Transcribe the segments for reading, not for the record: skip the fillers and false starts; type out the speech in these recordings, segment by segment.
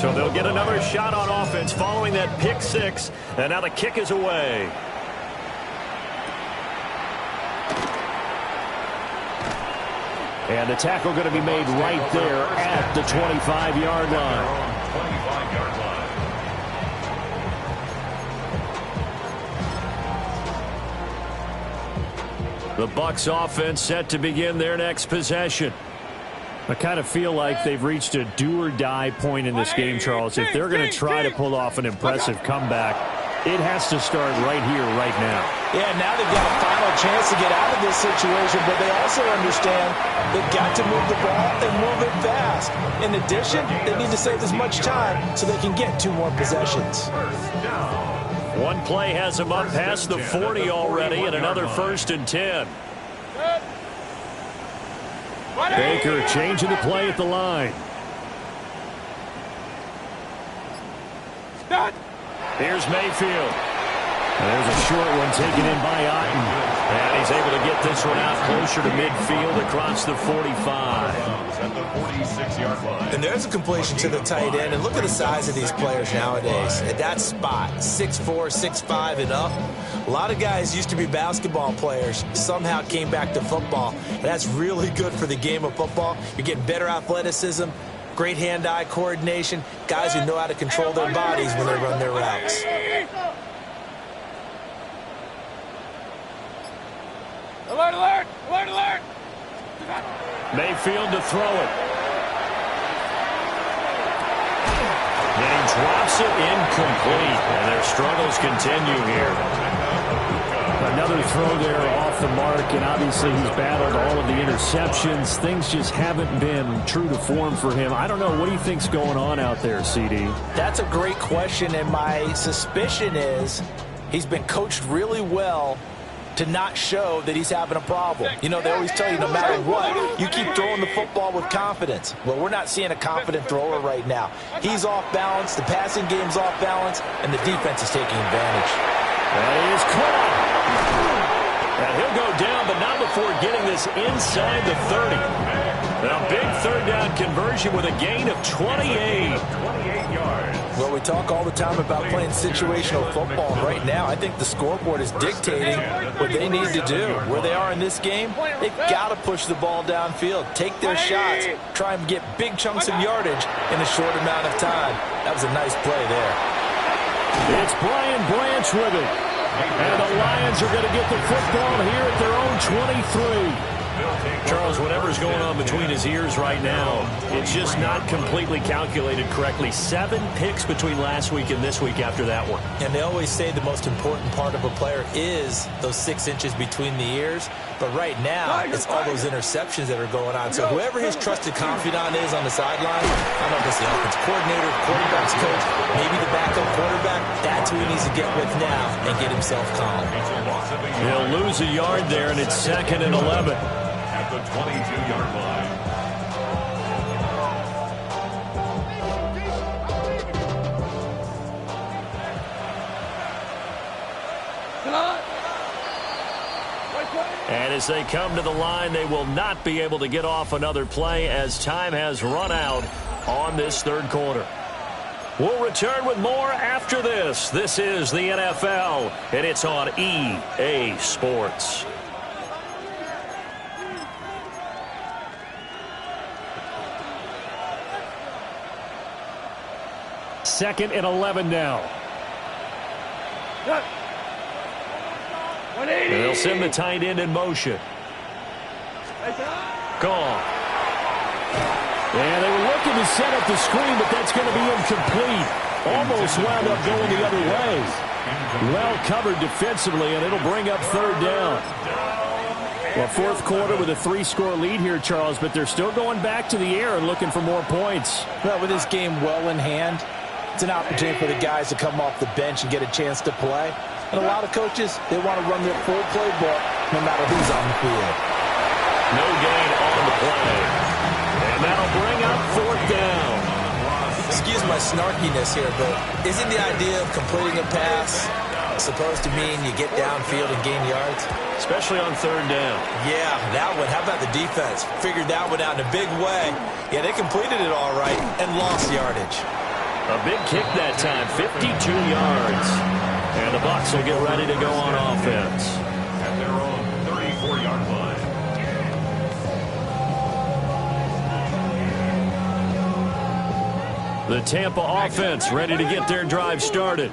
So they'll get another shot on offense following that pick six. And now the kick is away. And the tackle going to be made right there at the 25-yard line. The Bucs offense set to begin their next possession. I kind of feel like they've reached a do-or-die point in this game, Charles. If they're going to try to pull off an impressive comeback, it has to start right here, right now. Yeah, now they've got a final chance to get out of this situation, but they also understand they've got to move the ball and move it fast. In addition, they need to save as much time so they can get 2 more possessions. One play has them up past the 40 already, and another 1st and 10. Baker changing the play at the line. Here's Mayfield. And there's a short one taken in by Otten. And he's able to get this one out closer to midfield across the 45. At the 46-yard line. And there's a completion to the tight end. And look at the size of these players nowadays. At that spot, 6'4", 6'5", and up. A lot of guys used to be basketball players, somehow came back to football. And that's really good for the game of football. You're getting better athleticism, great hand-eye coordination, guys who know how to control their bodies when they run their routes. Alert, alert, alert, alert. Mayfield to throw it. Then he drops it incomplete. And their struggles continue here. Another throw there off the mark, and obviously he's battled all of the interceptions. Things just haven't been true to form for him. I don't know. What do you think's going on out there, CD? That's a great question, and my suspicion is he's been coached really well to not show that he's having a problem. You know, they always tell you no matter what, you keep throwing the football with confidence. Well, we're not seeing a confident thrower right now. He's off balance, the passing game's off balance, and the defense is taking advantage. That is caught. And he'll go down, but not before getting this inside the 30. Now, big third down conversion with a gain of 28. 28 yards. Well, we talk all the time about playing situational football. Right now, I think the scoreboard is dictating what they need to do. Where they are in this game, they've got to push the ball downfield, take their shots, try and get big chunks of yardage in a short amount of time. That was a nice play there. It's Brian Branch with it. And the Lions are going to get the football here at their own 23. Charles, whatever's going on between his ears right now, it's just not completely calculated correctly. 7 picks between last week and this week after that one. And they always say the most important part of a player is those 6 inches between the ears. But right now, it's all those interceptions that are going on. So whoever his trusted confidant is on the sideline, I don't know if it's the offense coordinator, quarterback's coach, maybe the backup quarterback, that's who he needs to get with now and get himself calm. He'll lose a yard there, and it's 2nd and 11. At the 22-yard line. And as they come to the line, they will not be able to get off another play as time has run out on this third quarter. We'll return with more after this. This is the NFL, and it's on EA Sports. Second and 11 now. And they'll send the tight end in motion. Gone. And they were looking to set up the screen, but that's going to be incomplete. Almost wound up going the other way. Well covered defensively, and it'll bring up third down. Well, fourth quarter with a 3-score lead here, Charles, but they're still going back to the air and looking for more points. Well, with this game well in hand, it's an opportunity for the guys to come off the bench and get a chance to play. And a lot of coaches, they want to run their full playbook no matter who's on the field. No gain on the play. And that'll bring up fourth down. Excuse my snarkiness here, but isn't the idea of completing a pass supposed to mean you get downfield and gain yards? Especially on third down. Yeah, that one. How about the defense? Figured that one out in a big way. Yeah, they completed it all right and lost yardage. A big kick that time, 52 yards. And the Bucs will get ready to go on offense. At their own 34-yard line. The Tampa offense ready to get their drive started.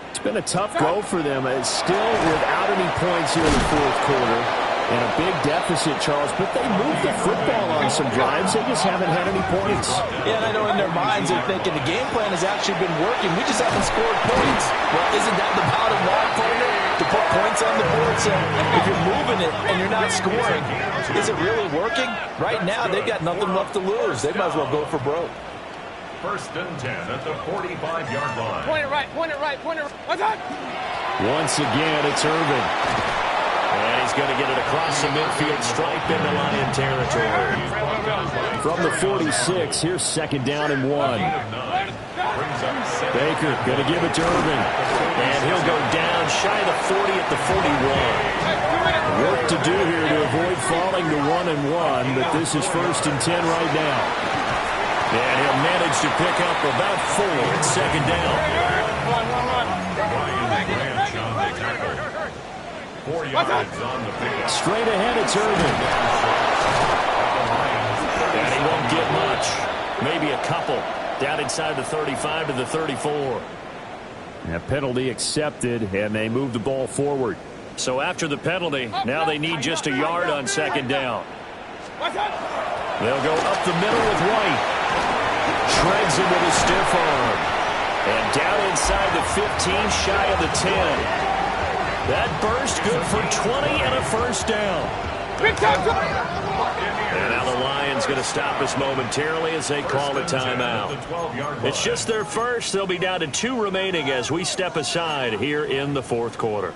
It's been a tough go for them. It's still without any points here in the fourth quarter. And a big deficit, Charles. But they moved the football on some drives. They just haven't had any points. Yeah, and I know in their minds they're thinking the game plan has actually been working. We just haven't scored points. Well, isn't that the bottom line, partner? To put points on the board. So if you're moving it and you're not scoring, is it really working? Right now, they've got nothing left to lose. They might as well go for broke. 1st and 10 at the 45-yard line. Point it right, point it right, point it right. What's up? Once again, it's Irvin. And he's going to get it across the midfield stripe into Lion territory. From the 46, here's 2nd down and 1. Baker going to give it to Irvin. And he'll go down shy of the 40 at the 41. Work to do here to avoid falling to 1-1, but this is 1st and 10 right now. And he'll manage to pick up about 4 at 2nd down. Ryan Branch on the tackle. 4 yards on the pickup. Straight ahead, it's Irvin. And he won't get much. Maybe a couple. Down inside the 35 to the 34. A penalty accepted, and they move the ball forward. So after the penalty, now they need just a yard on 2nd down. They'll go up the middle with White. Shreds him with a stiff arm. And down inside the 15, shy of the 10. That burst good for 20 and a 1st down. And now the Lions going to stop us momentarily as they call a timeout. It's just their first. They'll be down to 2 remaining as we step aside here in the 4th quarter.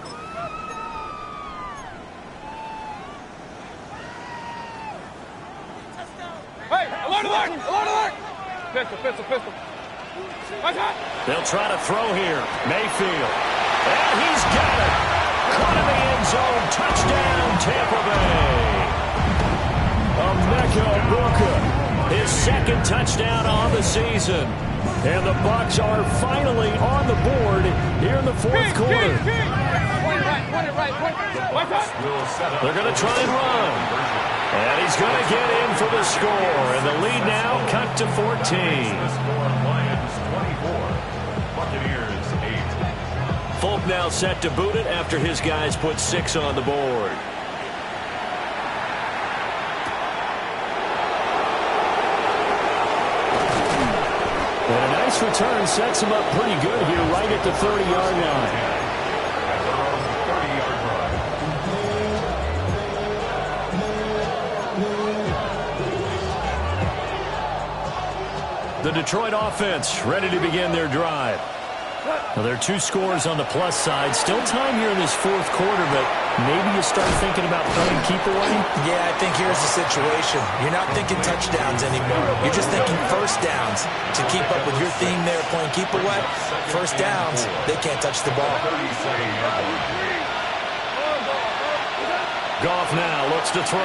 Hey, alert, alert, alert, alert. Pistol, pistol, pistol. What's up? They'll try to throw here. Mayfield. And he's got it. Caught in the end zone. Touchdown, Tampa Bay. Emeka Egbuka, his 2nd touchdown on the season. And the Bucs are finally on the board here in the 4th quarter. Point it right, point it right, point it right. What's up? They're going to try and run. And he's going to get in for the score. And the lead now cut to 14. The score, Lions 24, Buccaneers 8. Folk now set to boot it after his guys put 6 on the board. And a nice return sets him up pretty good here right at the 30-yard line. The Detroit offense ready to begin their drive. Now, there are 2 scores on the plus side. Still time here in this 4th quarter, but maybe you start thinking about playing keep away? Yeah, I think here's the situation. You're not thinking touchdowns anymore. You're just thinking 1st downs. To keep up with your theme there, playing keep away, 1st downs, they can't touch the ball. Goff now looks to throw.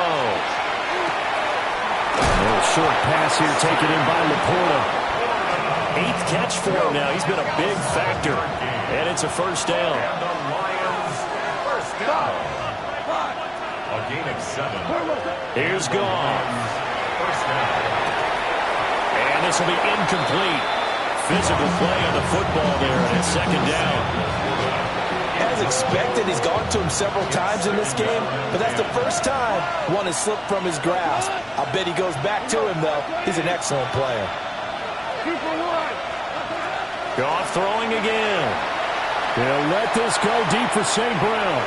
A little short pass here taken in by Laporta. 8th catch for him now. He's been a big factor. And it's a 1st down. And the Lions 1st down. A gain of 7. Here's Goff. 1st down. And this will be incomplete. Physical play on the football there, and it's 2nd down. As expected, he's gone to him several times in this game, but that's the first time one has slipped from his grasp. I bet he goes back to him, though. He's an excellent player. Goff throwing again. They'll let this go deep for St. Brown.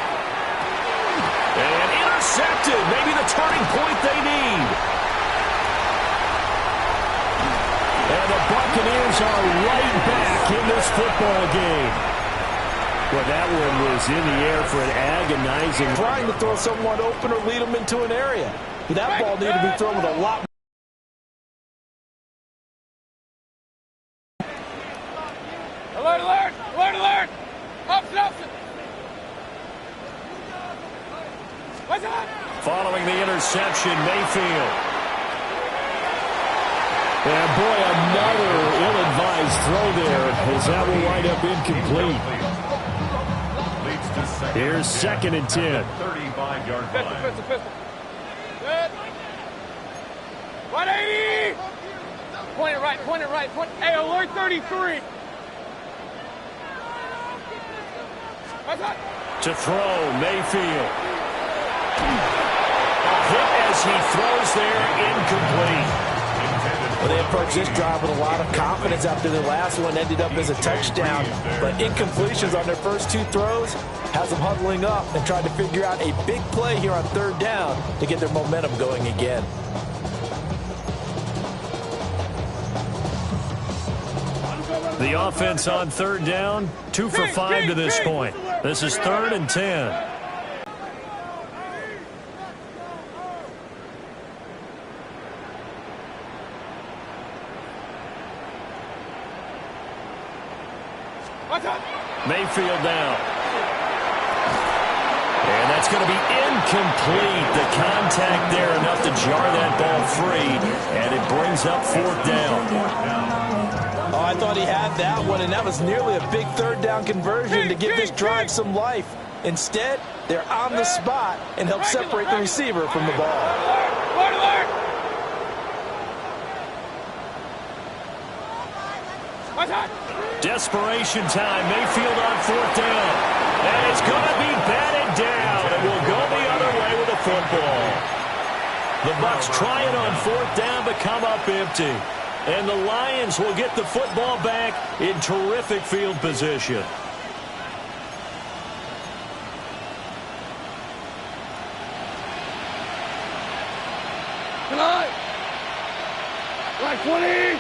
And intercepted. Maybe the turning point they need. And the Buccaneers are right back in this football game. Well, that one was in the air for an agonizing. Trying to throw someone open or lead them into an area. But that ball needed to be thrown with a lot more. Alert, alert, alert, alert. Up, up. What's up? Following the interception, Mayfield. And boy, another ill-advised throw there, as that will wind up incomplete. Here's 2nd and 10. 35-yard line. Pistol. Good. 180. Point it right. Hey, alert 33. To throw, Mayfield. Hit as he throws there, incomplete. Well, they approached this drive with a lot of confidence after the last one ended up as a touchdown. But incompletions on their first 2 throws has them huddling up and trying to figure out a big play here on 3rd down to get their momentum going again. The offense on 3rd down, 2 for 5 to this point. This is 3rd and 10. Mayfield down. And that's going to be incomplete. The contact there enough to jar that ball free, and it brings up 4th down. Oh, I thought he had that one, and that was nearly a big 3rd down conversion to give this drive some life. Instead, they're on the spot and help separate the receiver from the ball. Desperation time. Mayfield on 4th down. And it's going to be batted down. And will go the other way with the football. The Bucs try it on 4th down, but come up empty. And the Lions will get the football back in terrific field position. Tonight. Right 20.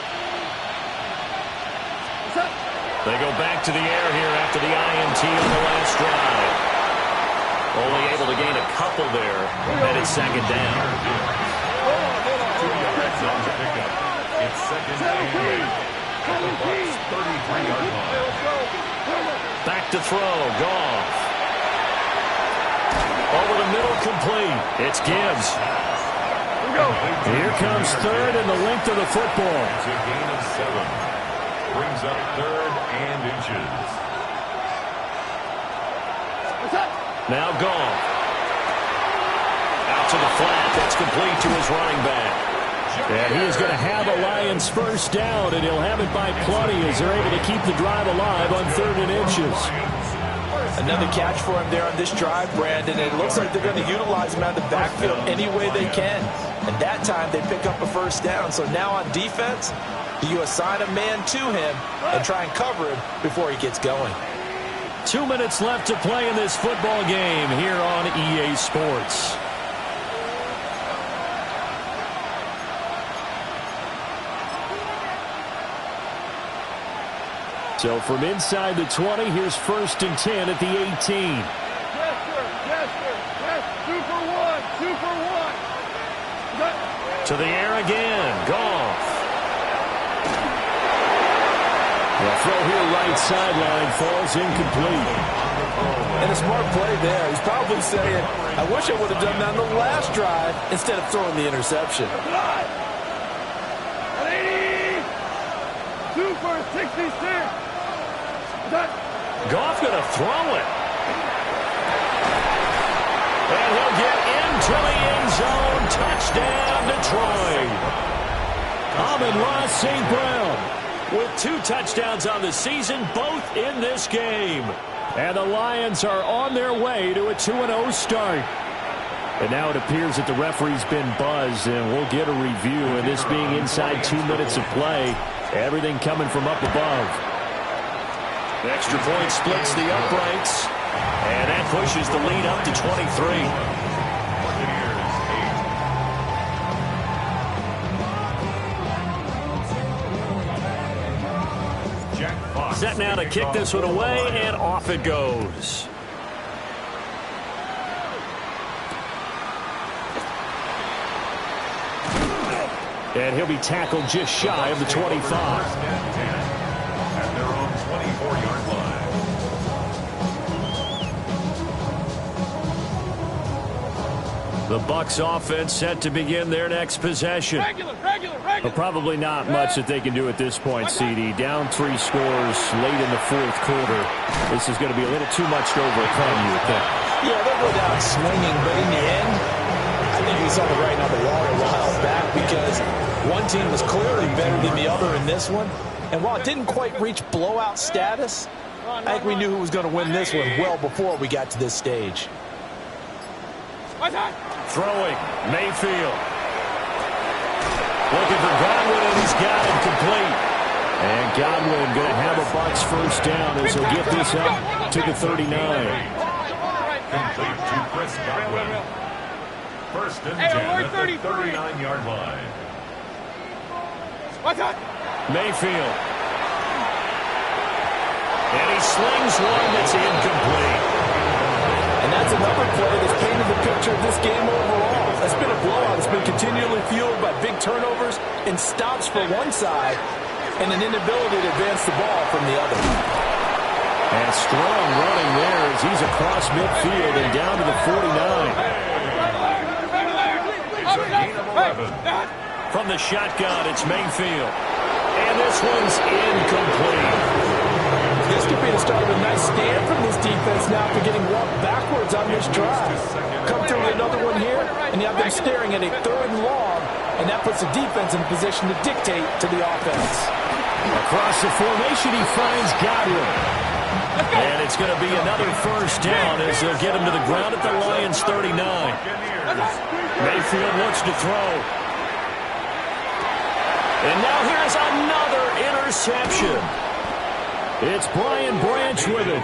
They go back to the air here after the INT on the last drive. Only able to gain a couple there, and it's 2nd down. 2-yard red zone to pick up. It's 2nd and 8 at the Bucs' 33-yard line. Back to throw, Goff. Over the middle, complete. It's Gibbs. Here comes 3rd and the length of the football. It's a gain of 7. Brings up 3rd and inches. Now Goff. Out to the flat. That's complete to his running back. And he is going to have a Lions 1st down, and he'll have it by plenty as they're able to keep the drive alive on 3rd and inches. Another catch for him there on this drive, Brandon. It looks like they're going to utilize him out of the backfield any way they can. And that time they pick up a 1st down. So now on defense, do you assign a man to him and try and cover him before he gets going? 2 minutes left to play in this football game here on EA Sports. So from inside the 20, here's 1st and 10 at the 18. Yes, sir. Yes, sir. Yes. 2 for 1. 2 for 1. To the air again. Goff. The throw here right sideline falls incomplete. And a smart play there. He's probably saying, I wish I would have done that on the last drive instead of throwing the interception. 180. 2 for 66. Goff going to throw it. And he'll get into the end zone. Touchdown, Detroit. Amon-Ra St. Brown with 2 touchdowns on the season, both in this game. And the Lions are on their way to a 2-0 start. And now it appears that the referee's been buzzed, and we'll get a review. And this being inside 2 minutes of play, everything coming from up above. The extra point splits the uprights, and that pushes the lead up to 23. Set now to kick this one away, and off it goes. And he'll be tackled just shy of the 25. At their own 24-yard line. The Bucs offense set to begin their next possession. But probably not much that they can do at this point, CD. Down 3 scores late in the fourth quarter. This is going to be a little too much to overcome, you would think. Yeah, they'll go down swinging, but in the end, I think we saw the writing on the wall a while back because one team was clearly better than the other in this one. And while it didn't quite reach blowout status, I think we knew who was going to win this one well before we got to this stage. Throwing, Mayfield. Looking for Godwin, and he's got it complete. And Godwin going to have a Bucs first down as he'll get this up to the 39. Complete to Chris Godwin. First and 10 at the 39-yard line. Mayfield. And he slings one that's incomplete. And that's another play that's painted the picture of this game overall. It's been a blowout. It's been continually fueled by big turnovers and stops for one side and an inability to advance the ball from the other. And strong running there as he's across midfield and down to the 49. From the shotgun, it's Mayfield. And this one's incomplete. This could be the start of a nice stand from this defense now after getting walked backwards on this drive. Come through with another one here, and you have them staring at a 3rd and long, and that puts the defense in a position to dictate to the offense. Across the formation, he finds Godwin. And it's going to be another first down as they'll get him to the ground at the Lions' 39. Mayfield looks to throw. And now here's another interception. It's Brian Branch with it.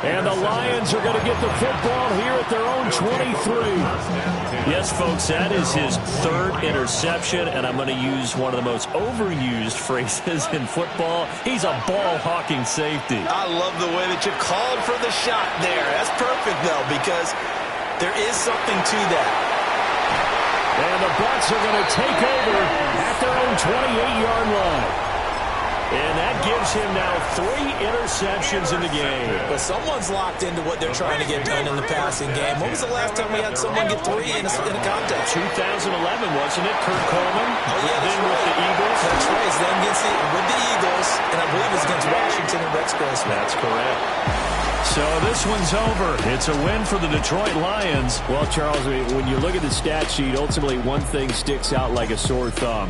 And the Lions are going to get the football here at their own 23. Yes, folks, that is his 3rd interception, and I'm going to use one of the most overused phrases in football. He's a ball-hawking safety. I love the way that you called for the shot there. That's perfect, though, because there is something to that. And the Bucs are going to take over at their own 28-yard line. And that gives him now 3 interceptions in the game. But someone's locked into what they're trying to get done in the passing game. When was the last time we had someone get 3 in a contest? 2011, wasn't it? Kurt Coleman. Oh, yeah, then with the Eagles. That's right. Then with the Eagles, and I believe it's against Washington and Rex Grossman. That's correct. So this one's over. It's a win for the Detroit Lions. Well, Charles, when you look at the stat sheet, ultimately one thing sticks out like a sore thumb.